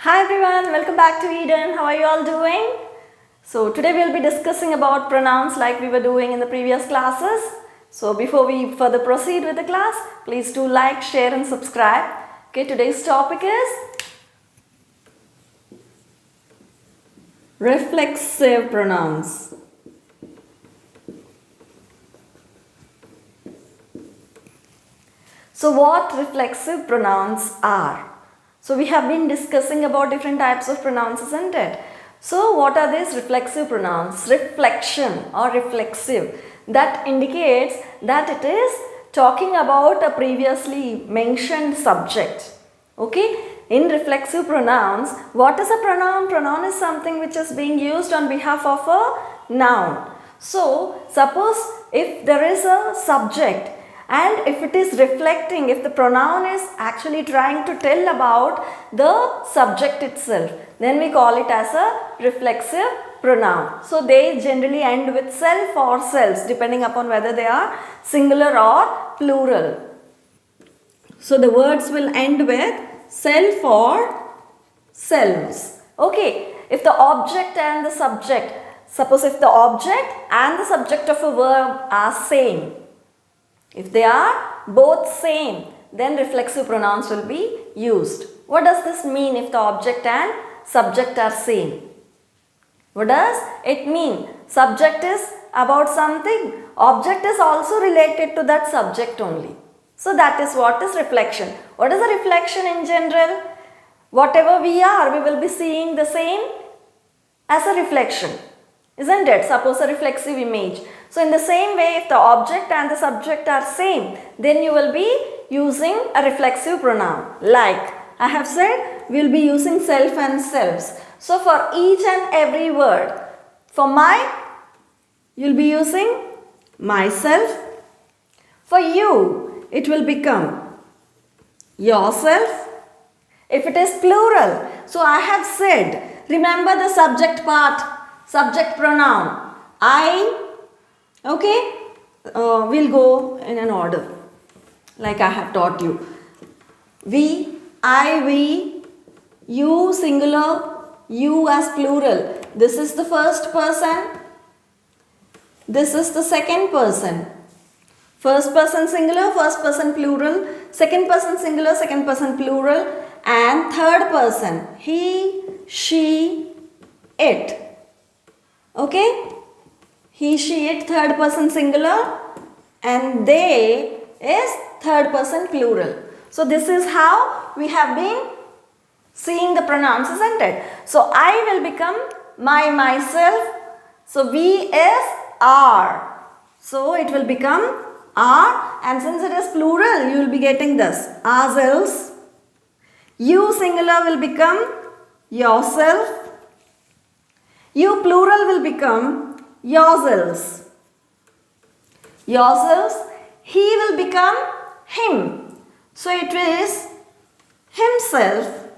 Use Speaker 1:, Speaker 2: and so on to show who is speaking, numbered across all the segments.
Speaker 1: Hi everyone, welcome back to Eden. How are you all doing? So today we'll be discussing about pronouns like we were doing in the previous classes. So before we further proceed with the class, please do like, share and subscribe. Okay, today's topic is reflexive pronouns. So what reflexive pronouns are? So we have been discussing about different types of pronouns, isn't it? So what are these reflexive pronouns? Reflection or reflexive, that indicates that it is talking about a previously mentioned subject. Okay, in reflexive pronouns, what is a pronoun? Pronoun is something which is being used on behalf of a noun. So suppose if there is a subject and if it is reflecting, if the pronoun is actually trying to tell about the subject itself, then we call it as a reflexive pronoun. So they generally end with self or selves depending upon whether they are singular or plural. So the words will end with self or selves. Okay, if the object and the subject, suppose if the object and the subject of a verb are same, if they are both same, then reflexive pronouns will be used. What does this mean if the object and subject are same? What does it mean? Subject is about something, object is also related to that subject only. So that is what is reflection. What is a reflection in general? Whatever we are, we will be seeing the same as a reflection, isn't it? Suppose a reflexive image. So in the same way, if the object and the subject are same, then you will be using a reflexive pronoun. Like I have said, we will be using self and selves. So for each and every word, for my, you will be using myself. For you, it will become yourself. If it is plural, so I have said, remember the subject part, subject pronoun. I, okay, we'll go in an order like I have taught you. We, I, we, you singular, you as plural. This is the first person. This is the second person. First person singular, first person plural, second person singular, second person plural, and third person, he, she, it. Okay? He, she, it, third person singular, and they is third person plural. So this is how we have been seeing the pronouns, isn't it? So I will become my, myself. So we is our. So it will become our, and since it is plural, you will be getting this, ourselves. You singular will become yourself. You plural will become yourselves. Yourselves. He will become him. So it is himself.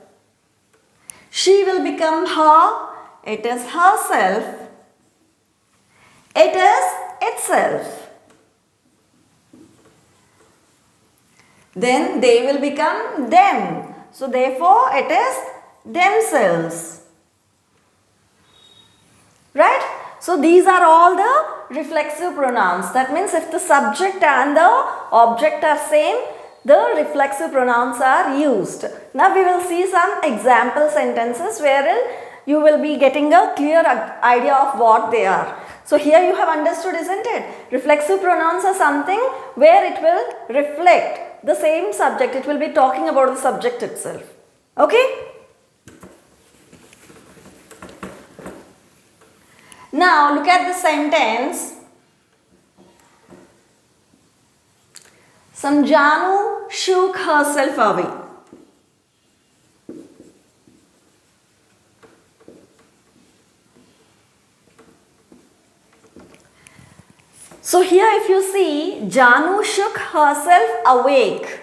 Speaker 1: She will become her. It is herself. It is itself. Then they will become them. So therefore it is themselves. Right? So these are all the reflexive pronouns. That means if the subject and the object are same, the reflexive pronouns are used. Now we will see some example sentences wherein you will be getting a clear idea of what they are. So here you have understood, isn't it? Reflexive pronouns are something where it will reflect the same subject. It will be talking about the subject itself. Okay? Now look at the sentence. Some Janu shook herself away. So here if you see, Janu shook herself awake.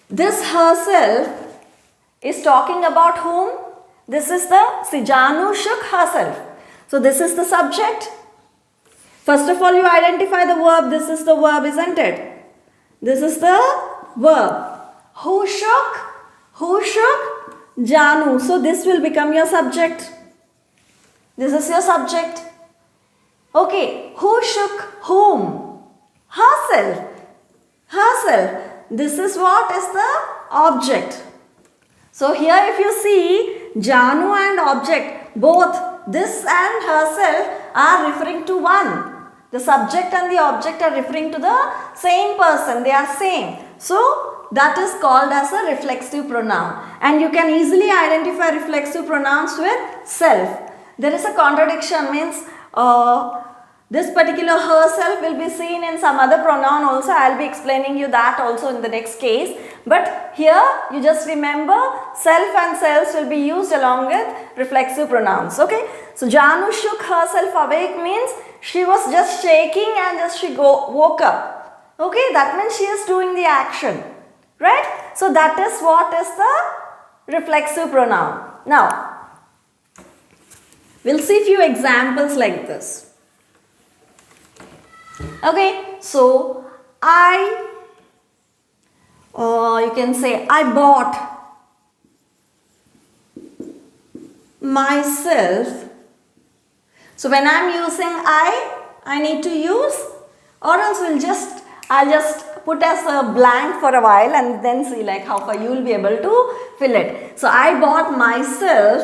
Speaker 1: This herself is talking about whom? This is the, see, Janu shook herself. So this is the subject. First of all, you identify the verb. This is the verb, isn't it? This is the verb. Who shook? Who shook? Janu. So this will become your subject. This is your subject. Okay, who shook whom? Herself. Herself. This is what is the object. So here if you see Janu and object, both this and herself are referring to one. The subject and the object are referring to the same person. They are same. So that is called as a reflexive pronoun. And you can easily identify reflexive pronouns with self. There is a contradiction, means this particular herself will be seen in some other pronoun also. I will be explaining you that also in the next case. But here you just remember self and selves will be used along with reflexive pronouns. Okay. So Janu shook herself awake means she was just shaking and just she woke up. Okay. That means she is doing the action. Right. So that is what is the reflexive pronoun. Now we'll see few examples like this. Okay, so you can say I bought myself. So when I am using I need to use, or else I'll just put as a blank for a while and then see like how far you will be able to fill it. So I bought myself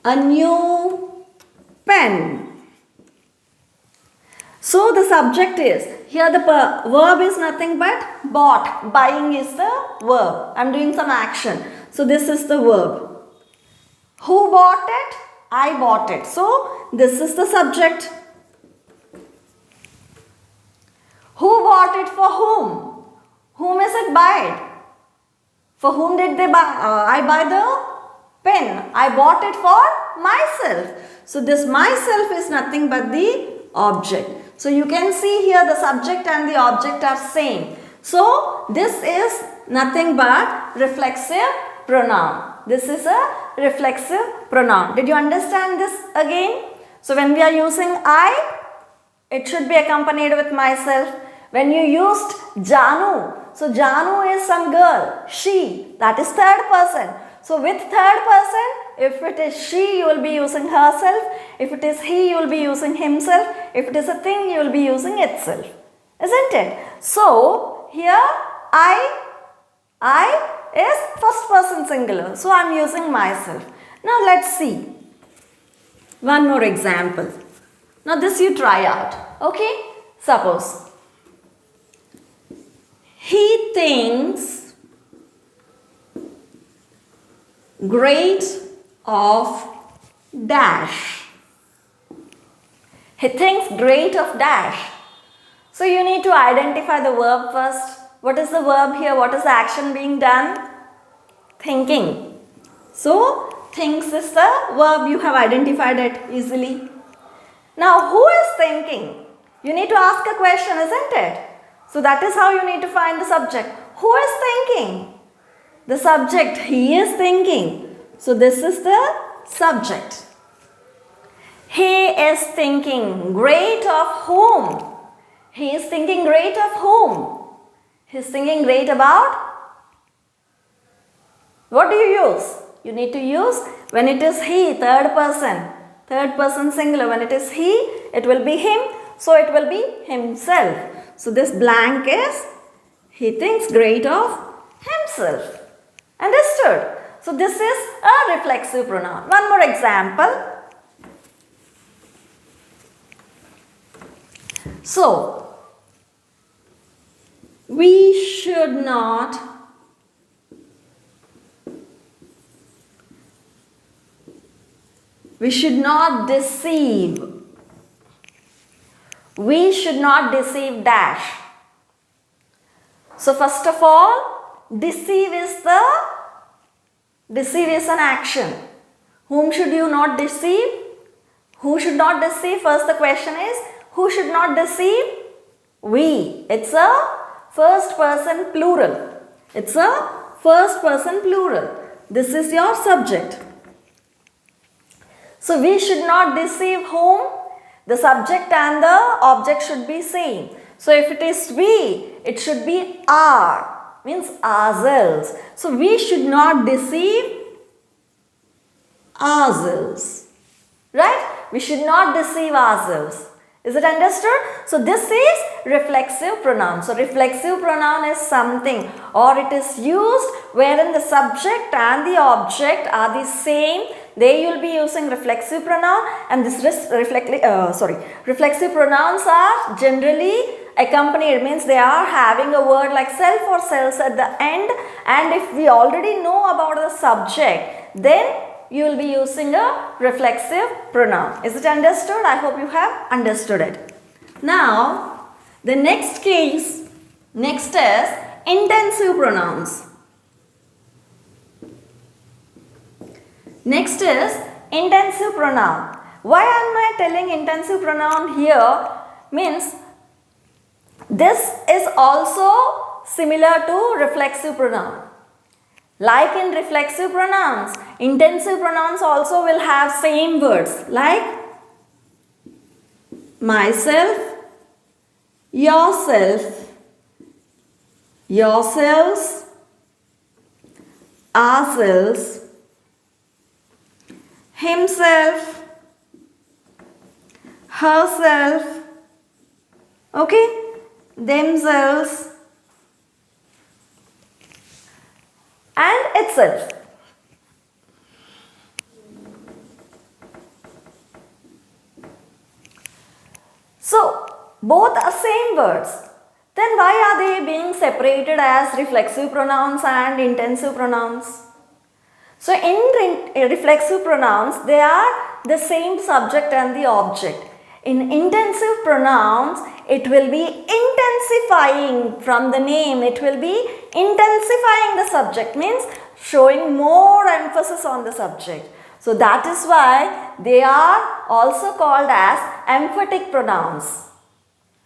Speaker 1: a new pen. So the subject is, here the verb is nothing but bought. Buying is the verb. I am doing some action. So this is the verb. Who bought it? I bought it. So this is the subject. Who bought it for whom? Whom is it by? For whom did they buy? I buy the pen. I bought it for myself. So this myself is nothing but the object. So you can see here the subject and the object are same. So this is nothing but reflexive pronoun. This is a reflexive pronoun. Did you understand this again? So when we are using I, it should be accompanied with myself. When you used Janu, so Janu is some girl, she, that is third person. So with third person, if it is she, you will be using herself. If it is he, you will be using himself. If it is a thing, you will be using itself. Isn't it? So here I is first person singular. So I am using myself. Now let's see one more example. Now this you try out. Okay? Suppose he thinks great of dash. He thinks great of dash. So you need to identify the verb first. What is the verb here? What is the action being done? Thinking. So thinks is the verb. You have identified it easily. Now who is thinking? You need to ask a question, isn't it? So that is how you need to find the subject. Who is thinking? The subject, he is thinking. So this is the subject. He is thinking great of whom? He is thinking great of whom? He is thinking great about? What do you use? You need to use when it is he, third person singular. When it is he, it will be him. So it will be himself. So this blank is he thinks great of himself. Understood? So this is a reflexive pronoun. One more example. So we should not deceive. We should not deceive dash. So first of all, deceive is an action. Whom should you not deceive? Who should not deceive? First the question is, who should not deceive? We. It's a first person plural. It's a first person plural. This is your subject. So we should not deceive whom? The subject and the object should be same. So if it is we, it should be our. means ourselves. So we should not deceive ourselves. Right? We should not deceive ourselves. Is it understood? So this is reflexive pronoun. So reflexive pronoun is something, or it is used wherein the subject and the object are the same. There you will be using reflexive pronoun, and this reflexive pronouns are generally accompanied, means they are having a word like self or selves at the end, and if we already know about the subject, then you will be using a reflexive pronoun. Is it understood? I hope you have understood it. Now, the next case, next is intensive pronouns. Next is intensive pronoun. Why am I telling intensive pronoun here? Means this is also similar to reflexive pronoun. Like in reflexive pronouns, intensive pronouns also will have same words like myself, yourself, yourselves, ourselves, himself, herself, okay, themselves, and itself. So, both are same words. Then why are they being separated as reflexive pronouns and intensive pronouns? So, in reflexive pronouns, they are the same subject and the object. In intensive pronouns, it will be intensifying from the name. It will be intensifying the subject, means showing more emphasis on the subject. So that is why they are also called as emphatic pronouns.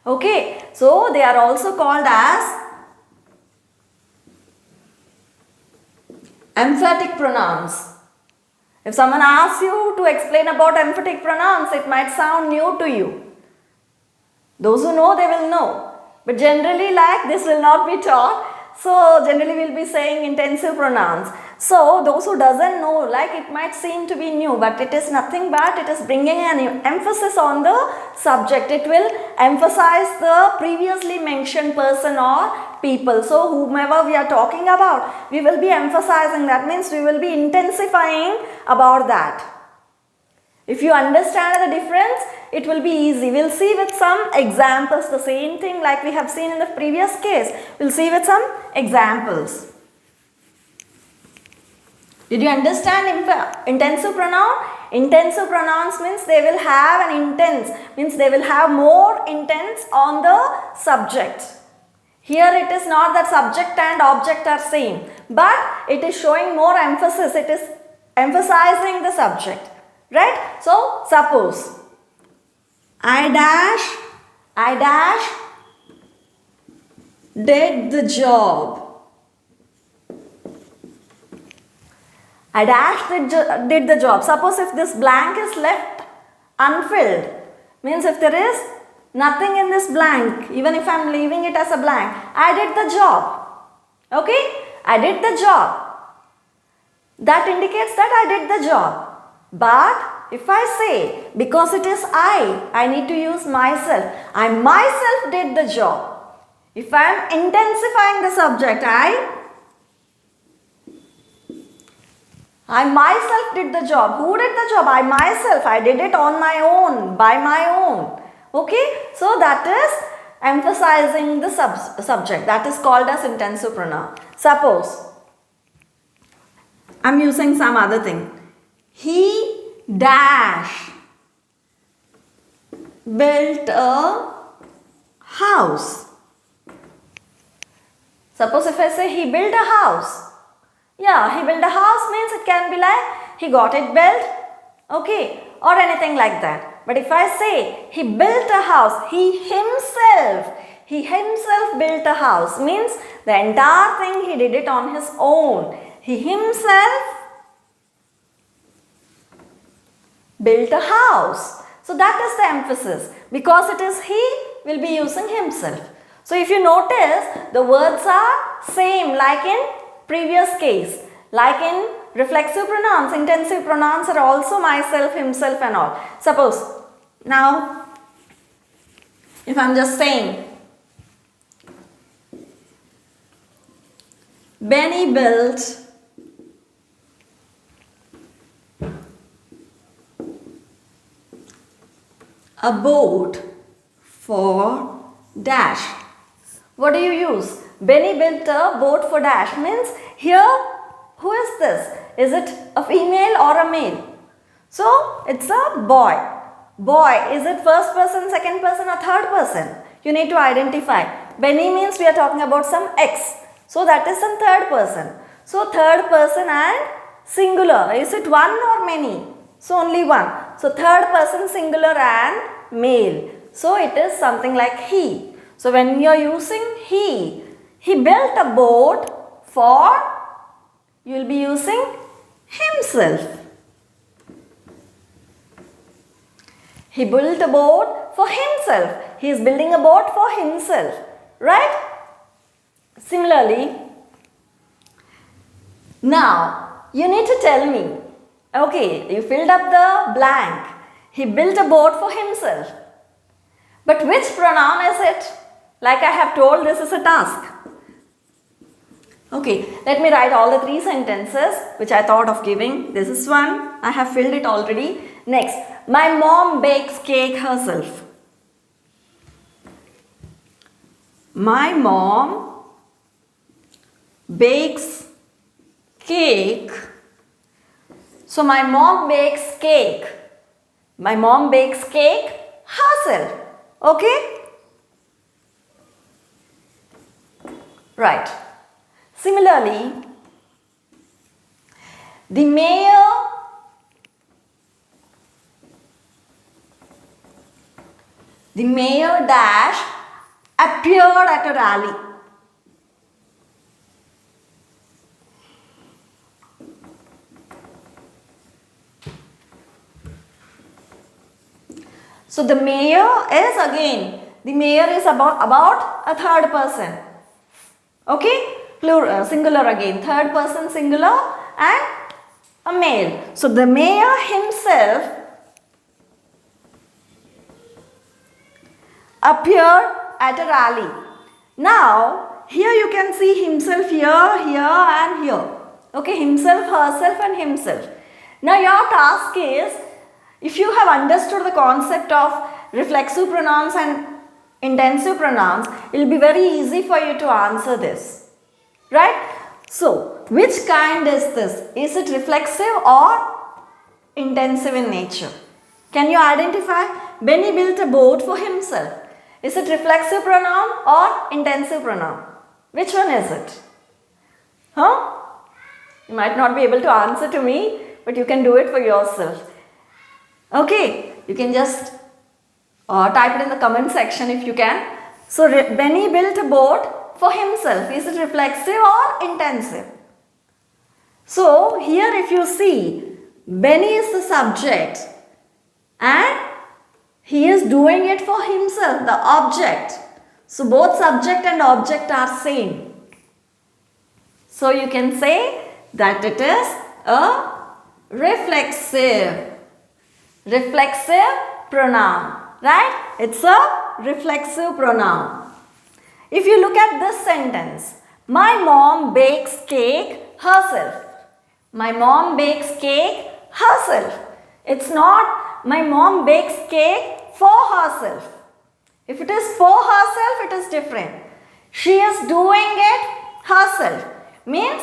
Speaker 1: Okay, so they are also called as emphatic pronouns. If someone asks you to explain about emphatic pronouns, it might sound new to you. Those who know, they will know. But generally, like this will not be taught. So generally we will be saying intensive pronouns. So those who doesn't know, like it might seem to be new, but it is nothing but it is bringing an emphasis on the subject. It will emphasize the previously mentioned person or people. So whomever we are talking about, we will be emphasizing. That means we will be intensifying about that. If you understand the difference, it will be easy. We'll see with some examples the same thing like we have seen in the previous case. We'll see with some examples. Did you understand intensive pronoun? Intensive pronouns means they will have an intense, means they will have more intense on the subject. Here it is not that subject and object are same, but it is showing more emphasis. It is emphasizing the subject. Right? So, suppose I dash did the job. I dash did the job. Suppose if this blank is left unfilled, means if there is nothing in this blank, even if I am leaving it as a blank, I did the job. Okay? I did the job. That indicates that I did the job. But if I say, because it is I need to use myself. I myself did the job. If I am intensifying the subject, I myself did the job. Who did the job? I myself. I did it on my own, by my own. Okay? So that is emphasizing the subject. That is called as intensive pronoun. Suppose I am using some other thing. He dash built a house. Suppose if I say he built a house. Yeah, he built a house means it can be like he got it built. Okay, or anything like that. But if I say he built a house, he himself built a house means the entire thing he did it on his own. He himself built a house. So that is the emphasis. Because it is he, will be using himself. So if you notice, the words are same like in previous case. Like in reflexive pronouns, intensive pronouns are also myself, himself and all. Suppose, now, if I am just saying, Benny built a boat for dash. What do you use? Benny built a boat for dash means here, who is this? Is it a female or a male? So it's a boy. Boy, is it first person, second person or third person? You need to identify. Benny means we are talking about some X. So that is some third person. So third person and singular. Is it one or many? So only one. So third person singular and male. So it is something like he. So when you are using he built a boat for, you will be using himself. He built a boat for himself. He is building a boat for himself. Right? Similarly, now you need to tell me, okay, you filled up the blank. He built a boat for himself. But which pronoun is it? Like I have told, this is a task. Okay, let me write all the 3 sentences which I thought of giving. This is one. I have filled it already. Next, my mom bakes cake herself. My mom bakes cake. So my mom bakes cake. My mom bakes cake herself. Okay? Right. Similarly, the mayor dash appeared at a rally. So the mayor is about a third person. Okay? Plural, singular again. Third person singular and a male. So the mayor himself appeared at a rally. Now, here you can see himself here and here. Okay, himself, herself and himself. Now your task is, if you have understood the concept of reflexive pronouns and intensive pronouns, it will be very easy for you to answer this. Right? So, which kind is this? Is it reflexive or intensive in nature? Can you identify? Benny built a boat for himself. Is it reflexive pronoun or intensive pronoun? Which one is it? Huh? You might not be able to answer to me, but you can do it for yourself. Okay, you can just type it in the comment section if you can. So, Benny built a boat for himself. Is it reflexive or intensive? So, here if you see, Benny is the subject and he is doing it for himself, the object. So, both subject and object are same. So, you can say that it is a reflexive pronoun. Right? It's a reflexive pronoun. If you look at this sentence, my mom bakes cake herself. My mom bakes cake herself. It's not my mom bakes cake for herself. If it is for herself, it is different. She is doing it herself. Means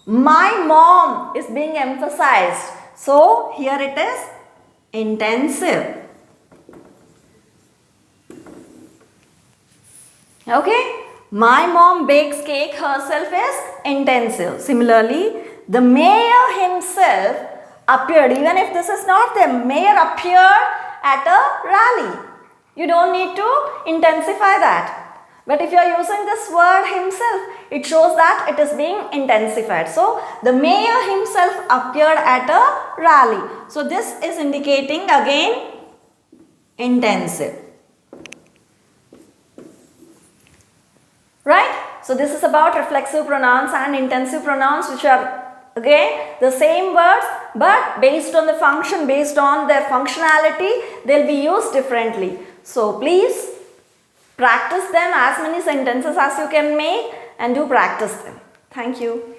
Speaker 1: my mom is being emphasized. So here it is intensive. Okay, my mom bakes cake herself is intensive. Similarly, the mayor himself appeared. Even if this is not the mayor appeared at a rally. You don't need to intensify that. But if you are using this word himself, it shows that it is being intensified. So, the mayor himself appeared at a rally. So, this is indicating again intensive. So this is about reflexive pronouns and intensive pronouns, which are again the same words, but based on the function, based on their functionality, they'll be used differently. So please practice them, as many sentences as you can make, and do practice them. Thank you.